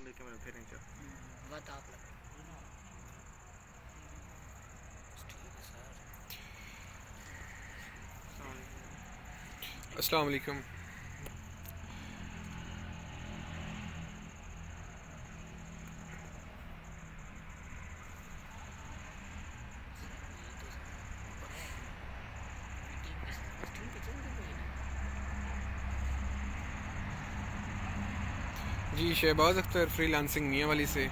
بات آپ السلام علیکم. جی شہباز اختر فری لانسنگ میاں والی سے.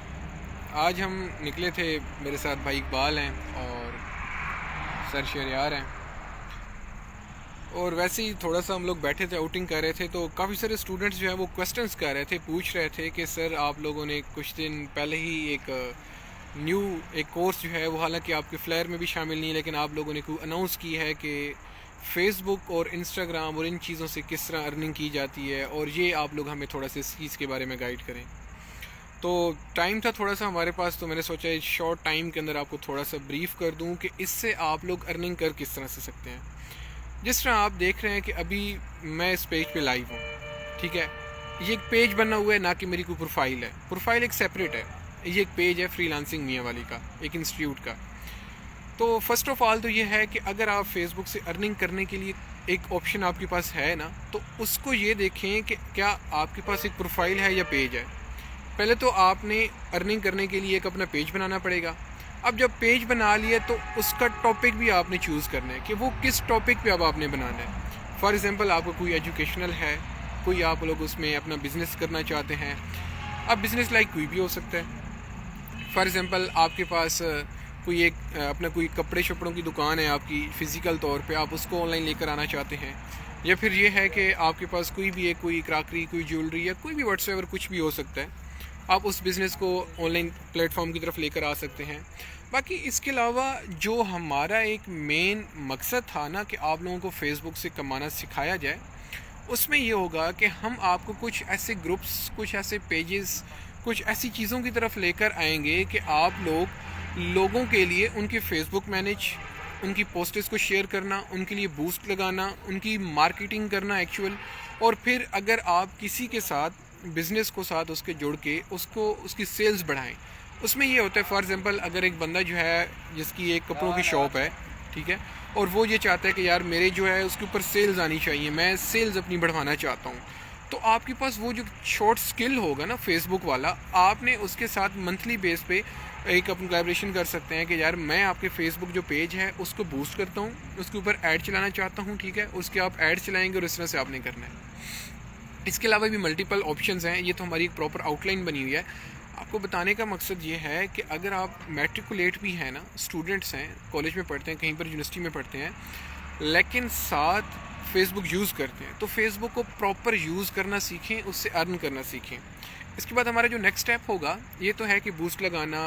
آج ہم نکلے تھے، میرے ساتھ بھائی اقبال ہیں اور سر شہریار ہیں، اور ویسے ہی تھوڑا سا ہم لوگ بیٹھے تھے، آؤٹنگ کر رہے تھے، تو کافی سارے اسٹوڈنٹس جو ہیں وہ کوسچنس کر رہے تھے، پوچھ رہے تھے کہ سر آپ لوگوں نے کچھ دن پہلے ہی ایک کورس جو ہے وہ حالانکہ آپ کے فلیئر میں بھی شامل نہیں، لیکن آپ لوگوں نے کوئی اناؤنس کی ہے کہ فیس بک اور انسٹاگرام اور ان چیزوں سے کس طرح ارننگ کی جاتی ہے، اور یہ آپ لوگ ہمیں تھوڑا سا اس چیز کے بارے میں گائیڈ کریں. تو ٹائم تھا تھوڑا سا ہمارے پاس، تو میں نے سوچا اس شارٹ ٹائم کے اندر آپ کو تھوڑا سا بریف کر دوں کہ اس سے آپ لوگ ارننگ کر کس طرح سے سکتے ہیں. جس طرح آپ دیکھ رہے ہیں کہ ابھی میں اس پیج پہ لائیو ہوں، ٹھیک ہے، یہ ایک پیج بنا ہوا ہے، نہ کہ میری کوئی پروفائل ہے. پروفائل ایک سیپریٹ ہے، یہ ایک پیج ہے فری لانسنگ میاں والی کا، ایک انسٹیٹیوٹ کا. تو فرسٹ آف آل تو یہ ہے کہ اگر آپ فیس بک سے ارننگ کرنے کے لیے ایک آپشن آپ کے پاس ہے نا، تو اس کو یہ دیکھیں کہ کیا آپ کے پاس ایک پروفائل ہے یا پیج ہے. پہلے تو آپ نے ارننگ کرنے کے لیے ایک اپنا پیج بنانا پڑے گا. اب جب پیج بنا لیے تو اس کا ٹاپک بھی آپ نے چوز کرنا ہے کہ وہ کس ٹاپک پہ اب آپ نے بنانا ہے. فار ایگزامپل آپ کو کوئی ایجوکیشنل ہے، کوئی آپ لوگ اس میں اپنا بزنس کرنا چاہتے ہیں. اب بزنس لائک کوئی بھی ہو سکتا ہے. فار ایگزامپل آپ کے پاس کوئی ایک اپنا کوئی کپڑے شپڑوں کی دکان ہے آپ کی، فزیکل طور پہ آپ اس کو آن لائن لے کر آنا چاہتے ہیں. یا پھر یہ ہے کہ آپ کے پاس کوئی بھی ایک کوئی کراکری، کوئی جیولری یا کوئی بھی واٹس ایور کچھ بھی ہو سکتا ہے، آپ اس بزنس کو آن لائن پلیٹ فارم کی طرف لے کر آ سکتے ہیں. باقی اس کے علاوہ جو ہمارا ایک مین مقصد تھا نا کہ آپ لوگوں کو فیس بک سے کمانا سکھایا جائے، اس میں یہ ہوگا کہ ہم آپ کو کچھ ایسے گروپس، کچھ ایسے پیجز، کچھ ایسی چیزوں کی طرف لے کر آئیں گے کہ آپ لوگوں کے لیے ان کی فیس بک مینیج، ان کی پوسٹس کو شیئر کرنا، ان کے لیے بوسٹ لگانا، ان کی مارکیٹنگ کرنا ایکچول. اور پھر اگر آپ کسی کے ساتھ بزنس کو ساتھ اس کے جوڑ کے اس کی سیلز بڑھائیں. اس میں یہ ہوتا ہے فار ایگزامپل اگر ایک بندہ جو ہے جس کی ایک کپڑوں کی شاپ ہے، ٹھیک ہے، اور وہ یہ چاہتا ہے کہ یار میرے جو ہے اس کے اوپر سیلز آنی چاہیے، میں سیلز اپنی بڑھوانا چاہتا ہوں، تو آپ کے پاس وہ جو شارٹ سکل ہوگا نا فیس بک والا، آپ نے اس کے ساتھ منتھلی بیس پہ ایک اپن کولیبریشن کر سکتے ہیں کہ یار میں آپ کے فیس بک جو پیج ہے اس کو بوسٹ کرتا ہوں، اس کے اوپر ایڈ چلانا چاہتا ہوں، ٹھیک ہے، اس کے آپ ایڈ چلائیں گے اور اس طرح سے آپ نے کرنا ہے. اس کے علاوہ بھی ملٹیپل آپشنز ہیں. یہ تو ہماری ایک پراپر آؤٹ لائن بنی ہوئی ہے. آپ کو بتانے کا مقصد یہ ہے کہ اگر آپ میٹریکولیٹ بھی ہیں نا، اسٹوڈنٹس ہیں، کالج میں پڑھتے ہیں، کہیں پر یونیورسٹی میں پڑھتے ہیں، لیکن ساتھ فیس بک یوز کرتے ہیں، تو فیس بک کو پراپر یوز کرنا سیکھیں، اس سے ارن کرنا سیکھیں. اس کے بعد ہمارا جو نیکسٹ اسٹیپ ہوگا یہ تو ہے کہ بوسٹ لگانا،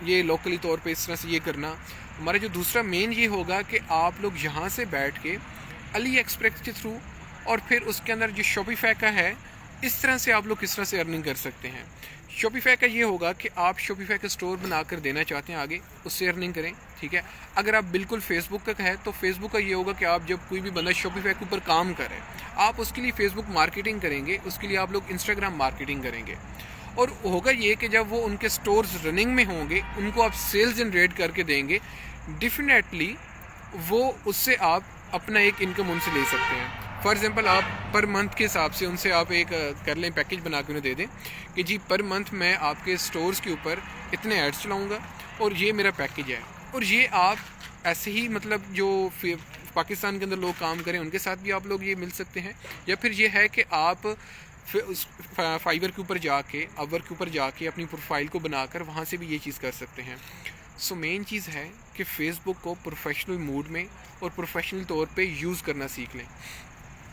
یہ لوکلی طور پہ اس طرح سے یہ کرنا. ہمارا جو دوسرا مین یہ ہوگا کہ آپ لوگ یہاں سے بیٹھ کے علی ایکسپریس کے تھرو، اور پھر اس کے اندر جو شاپیفائی کا ہے، اس طرح سے آپ لوگ کس طرح سے ارننگ کر سکتے ہیں. شاپیفائی کا یہ ہوگا کہ آپ شاپیفائی کا اسٹور بنا کر دینا چاہتے ہیں آگے، اس سے ارننگ کریں، ٹھیک ہے. اگر آپ بالکل فیس بک کا ہے تو فیس بک کا یہ ہوگا کہ آپ جب کوئی بھی بندہ شاپیفائی کے اوپر کام کرے، آپ اس کے لیے فیس بک مارکیٹنگ کریں گے، اس کے لیے آپ لوگ انسٹاگرام مارکیٹنگ کریں گے. اور ہوگا یہ کہ جب وہ ان کے سٹورز رننگ میں ہوں گے، ان کو آپ سیلز جنریٹ کر کے دیں گے، ڈیفینیٹلی وہ اس سے آپ اپنا ایک انکم ان سے لے سکتے ہیں. فار ایگزامپل آپ پر منتھ کے حساب سے ان سے آپ ایک کر لیں، پیکیج بنا کے انہیں دے دیں کہ جی پر منتھ میں آپ کے سٹورز کے اوپر اتنے ایڈس چلاؤں گا اور یہ میرا پیکیج ہے. اور یہ آپ ایسے ہی مطلب جو پاکستان کے اندر لوگ کام کریں ان کے ساتھ بھی آپ لوگ یہ مل سکتے ہیں. یا پھر یہ ہے کہ آپ فائبر کے اوپر جا کے، اور کے اوپر جا کے اپنی پروفائل کو بنا کر وہاں سے بھی یہ چیز کر سکتے ہیں. سو مین چیز ہے کہ فیس بک کو پروفیشنل موڈ میں اور پروفیشنل طور پہ یوز کرنا سیکھ لیں.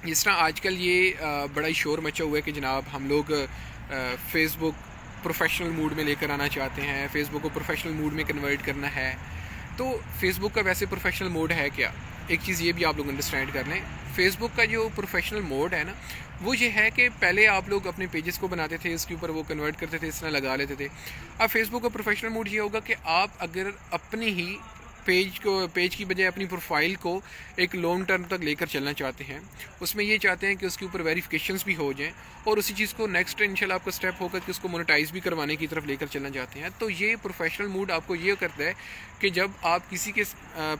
جس طرح آج کل یہ بڑا ہی شور مچا ہوا ہے کہ جناب ہم لوگ فیس بک پروفیشنل موڈ میں لے کر آنا چاہتے ہیں، فیس بک کو پروفیشنل موڈ میں کنورٹ کرنا ہے. تو فیس بک کا ویسے پروفیشنل موڈ ہے کیا؟ ایک چیز یہ بھی آپ لوگ انڈرسٹینڈ کر لیں. فیس بک کا جو پروفیشنل موڈ ہے نا، وہ یہ ہے کہ پہلے آپ لوگ اپنے پیجز کو بناتے تھے، اس کے اوپر وہ کنورٹ کرتے تھے، اس طرح لگا لیتے تھے. اب فیس بک کا پروفیشنل موڈ یہ ہوگا کہ آپ اگر اپنی ہی پیج کی بجائے اپنی پروفائل کو ایک لانگ ٹرم تک لے کر چلنا چاہتے ہیں، اس میں یہ چاہتے ہیں کہ اس کے اوپر ویریفیکیشنز بھی ہو جائیں، اور اسی چیز کو نیکسٹ انشاءاللہ آپ کا اسٹیپ ہوگا کہ اس کو مونیٹائز بھی کروانے کی طرف لے کر چلنا چاہتے ہیں. تو یہ پروفیشنل موڈ آپ کو یہ کرتا ہے کہ جب آپ کسی کے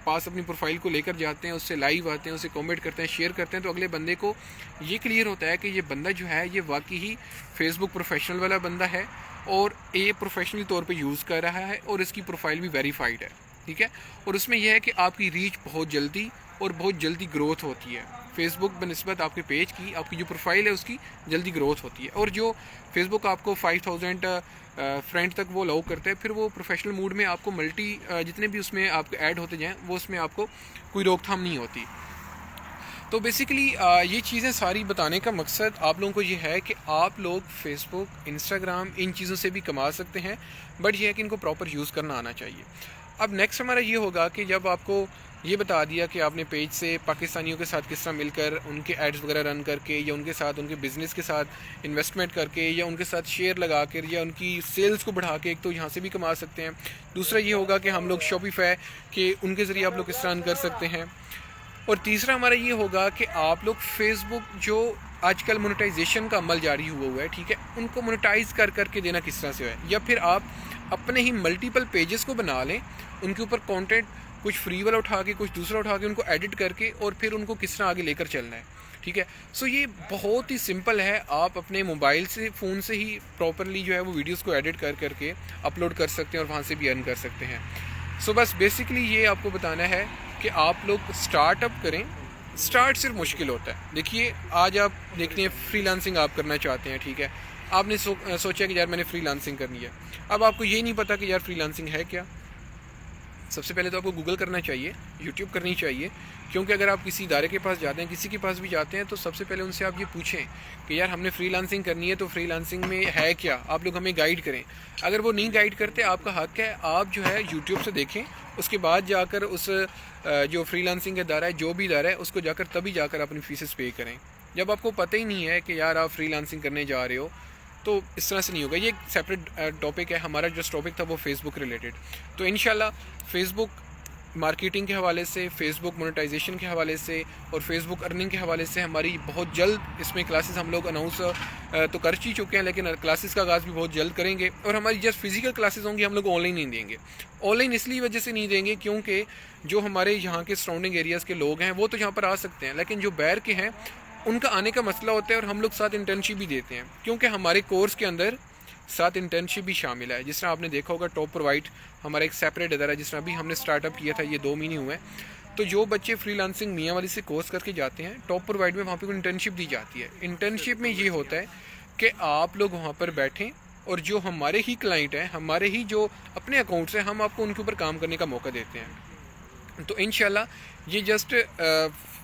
پاس اپنی پروفائل کو لے کر جاتے ہیں، اس سے لائیو آتے ہیں، اسے کامنٹ کرتے ہیں، شیئر کرتے ہیں، تو اگلے بندے کو یہ کلیئر ہوتا ہے کہ یہ بندہ جو ہے یہ واقعی ہی فیس بک پروفیشنل والا بندہ ہے، اور یہ پروفیشنل طور پہ یوز کر رہا ہے، اور اس کی پروفائل بھی ویریفائڈ ہے. ٹھیک ہے، اور اس میں یہ ہے کہ آپ کی ریچ بہت جلدی اور بہت جلدی گروتھ ہوتی ہے. فیس بک بنسبت آپ کے پیج کی، آپ کی جو پروفائل ہے اس کی جلدی گروتھ ہوتی ہے. اور جو فیس بک آپ کو 5000 فرینڈ تک وہ الاؤ کرتا ہے، پھر وہ پروفیشنل موڈ میں آپ کو جتنے بھی اس میں آپ کو ایڈ ہوتے جائیں، وہ اس میں آپ کو کوئی روک تھام نہیں ہوتی. تو بیسیکلی یہ چیزیں ساری بتانے کا مقصد آپ لوگوں کو یہ ہے کہ آپ لوگ فیس بک، انسٹاگرام، ان چیزوں سے بھی کما سکتے ہیں، بٹ یہ ہے کہ ان کو پراپر یوز کرنا آنا چاہیے. اب نیکسٹ ہمارا یہ ہوگا کہ جب آپ کو یہ بتا دیا کہ آپ نے پیج سے پاکستانیوں کے ساتھ کس طرح مل کر ان کے ایڈز وغیرہ رن کر کے، یا ان کے ساتھ ان کے بزنس کے ساتھ انویسٹمنٹ کر کے، یا ان کے ساتھ شیئر لگا کر، یا ان کی سیلز کو بڑھا کے، ایک تو یہاں سے بھی کما سکتے ہیں. دوسرا یہ ہوگا کہ ہم لوگ شاپیفائی کہ ان کے ذریعے آپ لوگ کس طرح رن کر سکتے ہیں. اور تیسرا ہمارا یہ ہوگا کہ آپ لوگ فیس بک جو آج کل مونیٹائزیشن کا عمل جاری ہوا ہے، ٹھیک ہے، ان کو مونیٹائز کر کے دینا کس طرح سے ہے، یا پھر آپ اپنے ہی ملٹیپل پیجز کو بنا لیں، ان کے اوپر کانٹینٹ کچھ فری والا اٹھا کے، کچھ دوسرا اٹھا کے، ان کو ایڈٹ کر کے، اور پھر ان کو کس طرح آگے لے کر چلنا ہے. ٹھیک ہے، سو یہ بہت ہی سمپل ہے. آپ اپنے موبائل سے، فون سے ہی پراپرلی جو ہے وہ ویڈیوز کو ایڈٹ کر کے اپلوڈ کر سکتے ہیں، اور وہاں سے بھی ارن کر سکتے ہیں. سو بس بیسکلی یہ آپ کو بتانا ہے کہ آپ لوگ اسٹارٹ اپ کریں. اسٹارٹ صرف مشکل ہوتا ہے. دیکھیے آج آپ دیکھتے ہیں فری لانسنگ آپ کرنا چاہتے ہیں، ٹھیک ہے، آپ نے سوچا کہ یار میں نے فری لانسنگ کرنی ہے. اب آپ کو یہ نہیں پتا کہ یار فری لانسنگ ہے کیا. سب سے پہلے تو آپ کو گوگل کرنا چاہیے، یوٹیوب کرنی چاہیے، کیونکہ اگر آپ کسی ادارے کے پاس جاتے ہیں، کسی کے پاس بھی جاتے ہیں، تو سب سے پہلے ان سے آپ یہ پوچھیں کہ یار ہم نے فری لانسنگ کرنی ہے، تو فری لانسنگ میں ہے کیا، آپ لوگ ہمیں گائیڈ کریں. اگر وہ نہیں گائیڈ کرتے، آپ کا حق ہے، آپ جو ہے یوٹیوب سے دیکھیں، اس کے بعد جا کر اس جو فری لانسنگ کا ادارہ ہے، جو بھی ادارہ ہے، اس کو جا کر تبھی جا کر اپنی فیسز پے کریں. جب آپ کو پتہ ہی نہیں ہے کہ یار آپ فری لانسنگ کرنے جا رہے ہو، تو اس طرح سے نہیں ہوگا. یہ ایک سیپریٹ ٹاپک ہے. ہمارا جو ٹاپک تھا وہ فیس بک ریلیٹڈ. تو انشاءاللہ فیس بک مارکیٹنگ کے حوالے سے، فیس بک مونیٹائزیشن کے حوالے سے، اور فیس بک ارننگ کے حوالے سے ہماری بہت جلد اس میں کلاسز ہم لوگ اناؤنس تو کر ہی چکے ہیں، لیکن کلاسز کا آغاز بھی بہت جلد کریں گے. اور ہماری جسٹ فزیکل کلاسز ہوں گی، ہم لوگ آن لائن نہیں دیں گے. آن لائن اس لیے وجہ سے نہیں دیں گے کیونکہ جو ہمارے یہاں کے سراؤنڈنگ ایریاز کے لوگ ہیں وہ تو یہاں پر آ سکتے ہیں، لیکن جو باہر کے ہیں ان کا آنے کا مسئلہ ہوتا ہے. اور ہم لوگ ساتھ انٹرنشپ بھی دیتے ہیں، کیونکہ ہمارے کورس کے اندر ساتھ انٹرنشپ بھی شامل ہے. جس طرح آپ نے دیکھا ہوگا ٹاپ پرووائڈ ہمارا ایک سیپریٹ ادارہ ہے، جس طرح ابھی ہم نے اسٹارٹ اپ کیا تھا، یہ 2 مہینے ہوئے ہیں. تو جو بچے فری لانسنگ میاں والی سے کورس کر کے جاتے ہیں، ٹاپ پرووائڈ میں وہاں پہ انٹرنشپ دی جاتی ہے. انٹرنشپ میں یہ ہوتا ہے کہ آپ لوگ وہاں پر بیٹھیں، اور جو ہمارے ہی کلائنٹ ہیں، ہمارے ہی جو اپنے اکاؤنٹس ہیں، ہم آپ کو ان کے اوپر کام کرنے کا موقع دیتے ہیں. تو انشاءاللہ یہ جسٹ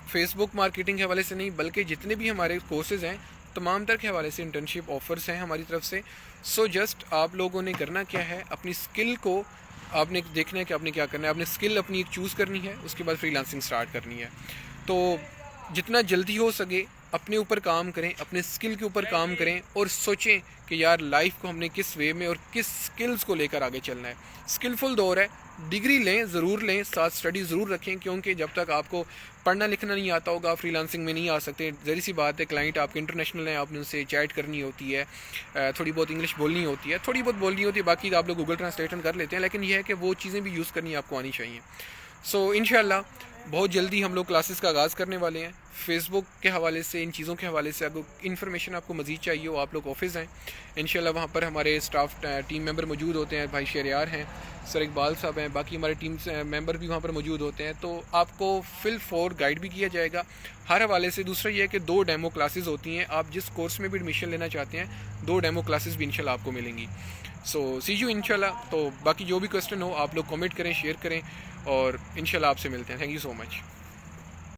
فیس بک مارکیٹنگ کے حوالے سے نہیں، بلکہ جتنے بھی ہمارے کورسز ہیں تمام تر کے حوالے سے انٹرنشپ آفرز ہیں ہماری طرف سے. سو جسٹ آپ لوگوں نے کرنا کیا ہے، اپنی اسکل کو آپ نے دیکھنا ہے کہ آپ نے کیا کرنا ہے. آپ نے اسکل اپنی ایک چوز کرنی ہے، اس کے بعد فری لانسنگ اسٹارٹ کرنی ہے. تو جتنا جلدی ہو سکے اپنے اوپر کام کریں، اپنے اسکل کے اوپر کام کریں، اور سوچیں کہ یار لائف کو ہم نے کس وے میں اور کس اسکلز کو لے کر آگے چلنا ہے. اسکلفل دور ہے، ڈگری لیں، ضرور لیں، ساتھ اسٹڈی ضرور رکھیں، کیونکہ جب تک آپ کو پڑھنا لکھنا نہیں آتا ہوگا فری لانسنگ میں نہیں آ سکتے. ظاہر سی بات ہے، کلائنٹ آپ کے انٹرنیشنل ہیں، آپ نے ان سے چیٹ کرنی ہوتی ہے، تھوڑی بہت انگلش بولنی ہوتی ہے، تھوڑی بہت بولنی ہوتی ہے، باقی آپ لوگ گوگل ٹرانسلیٹر کر لیتے ہیں. لیکن یہ ہے کہ وہ چیزیں بھی یوز کرنی آپ کو آنی چاہیے. سو انشاءاللہ بہت جلدی ہم لوگ کلاسز کا آغاز کرنے والے ہیں. فیس بک کے حوالے سے، ان چیزوں کے حوالے سے اگر انفارمیشن آپ کو مزید چاہیے ہو، آپ لوگ آفس ہیں انشاءاللہ، وہاں پر ہمارے اسٹاف ٹیم ممبر موجود ہوتے ہیں. بھائی شہریار ہیں، سر اقبال صاحب ہیں، باقی ہمارے ٹیم ممبر بھی وہاں پر موجود ہوتے ہیں. تو آپ کو فل فور گائیڈ بھی کیا جائے گا ہر حوالے سے. دوسرا یہ ہے کہ 2 ڈیمو کلاسز ہوتی ہیں. آپ جس کورس میں بھی ایڈمیشن لینا چاہتے ہیں، 2 ڈیمو کلاسز بھی انشاءاللہ آپ کو ملیں گی. سو سی یو انشاءاللہ. تو باقی جو بھی کوسچن ہو آپ لوگ کمنٹ کریں، شیئر کریں، اور انشاءاللہ آپ سے ملتے ہیں. Thank you so much.